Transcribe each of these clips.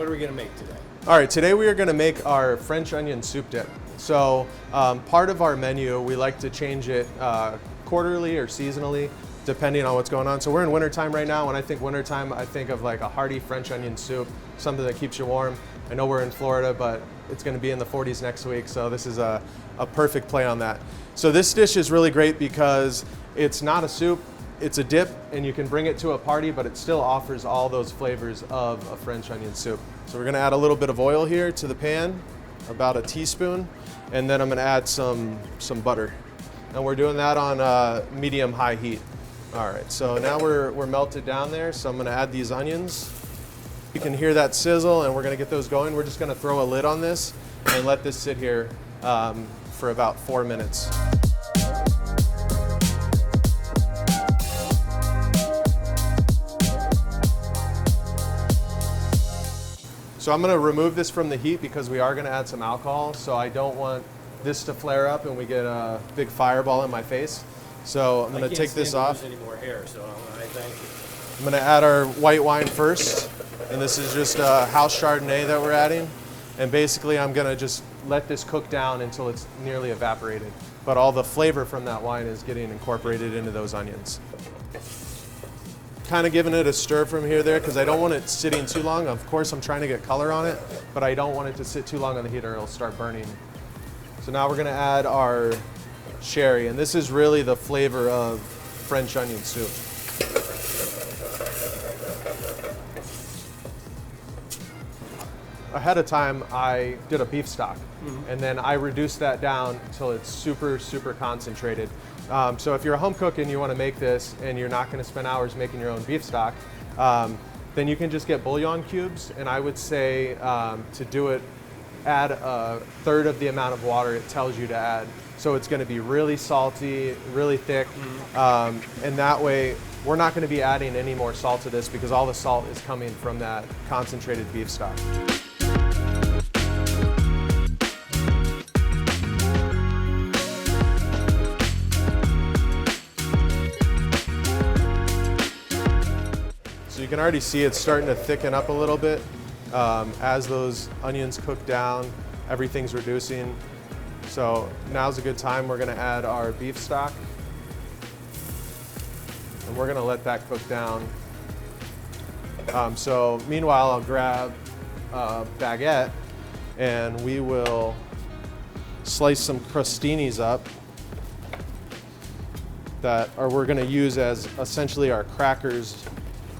what are we going to make today? All right, today we are going to make our French onion soup dip. So part of our menu, we like to change it quarterly or seasonally, depending on what's going on. So we're in wintertime right now. When I think wintertime, I think of like a hearty French onion soup, something that keeps you warm. I know we're in Florida, but it's going to be in the 40s next week, so this is a perfect play on that. So this dish is really great because it's not a soup, it's a dip, and you can bring it to a party, but it still offers all those flavors of a French onion soup. So we're going to add a little bit of oil here to the pan, about a teaspoon, and then I'm going to add some butter. And we're doing that on medium-high heat. All right, so now we're melted down there, so I'm going to add these onions. You can hear that sizzle, and we're going to get those going. We're just going to throw a lid on this and let this sit here for about 4 minutes. So I'm going to remove this from the heat because we are going to add some alcohol, so I don't want this to flare up and we get a big fireball in my face. So I'm going to take this off. I can't stand to lose any more hair, so I thank you. I'm going to add our white wine first. And this is just a house Chardonnay that we're adding. And basically I'm gonna just let this cook down until it's nearly evaporated. But all the flavor from that wine is getting incorporated into those onions. Kind of giving it a stir from here there because I don't want it sitting too long. Of course I'm trying to get color on it, but I don't want it to sit too long on the heat or it'll start burning. So now we're gonna add our sherry, and this is really the flavor of French onion soup. Ahead of time, I did a beef stock, and then I reduced that down until it's super, super concentrated. So if you're a home cook and you want to make this and you're not going to spend hours making your own beef stock, then you can just get bouillon cubes, and I would say to do it, add a third of the amount of water it tells you to add. So it's going to be really salty, really thick, and that way we're not going to be adding any more salt to this because all the salt is coming from that concentrated beef stock. So you can already see it's starting to thicken up a little bit. As those onions cook down, everything's reducing. So now's a good time. We're gonna add our beef stock. And we're gonna let that cook down. So meanwhile, I'll grab a baguette and we will slice some crostinis up that we're gonna use as essentially our crackers,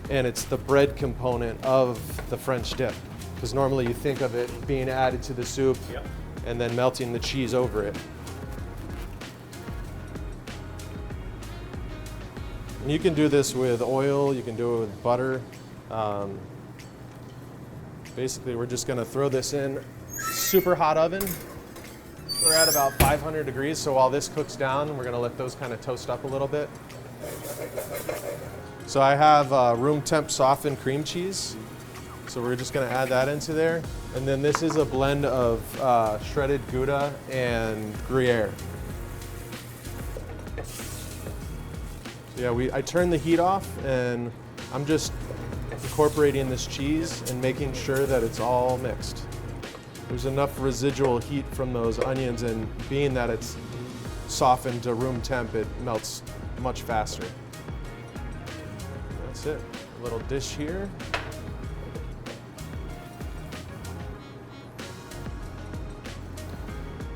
and it's the bread component of the French dip. Because normally you think of it being added to the soup and then melting the cheese over it. And you can do this with oil, you can do it with butter. Basically, we're just gonna throw this in super hot oven. We're at about 500 degrees, so while this cooks down, we're gonna let those kind of toast up a little bit. So I have room temp softened cream cheese. So we're just gonna add that into there. And then this is a blend of shredded Gouda and Gruyere. So yeah, I turned the heat off and I'm just incorporating this cheese and making sure that it's all mixed. There's enough residual heat from those onions, and being that it's softened to room temp, it melts much faster. That's it. A little dish here.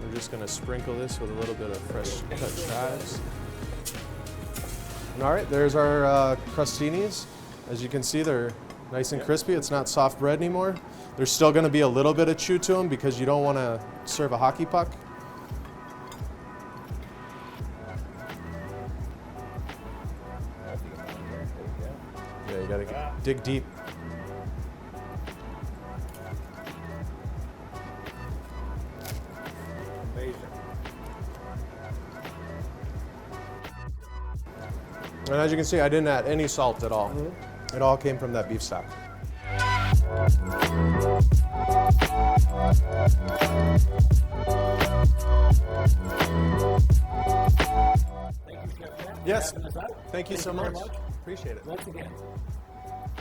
We're just gonna sprinkle this with a little bit of fresh cut chives. And all right, there's our crostinis. As you can see, they're nice and crispy. It's not soft bread anymore. There's still gonna be a little bit of chew to them because you don't wanna serve a hockey puck. Yeah, you gotta dig deep. Amazing. And as you can see, I didn't add any salt at all. It all came from that beef stock. Yes. Thank you so much. Appreciate it. Once again.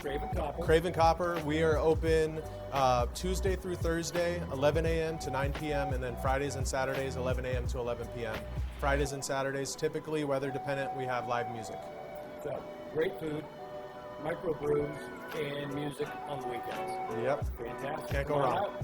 Crave Copper. Crave Copper. We are open Tuesday through Thursday, 11 a.m. to 9 p.m., and then Fridays and Saturdays, 11 a.m. to 11 p.m. Fridays and Saturdays, typically weather dependent, we have live music. So, great food, microbrews, and music on the weekends. Yep. Fantastic. Can't go Come on wrong. out.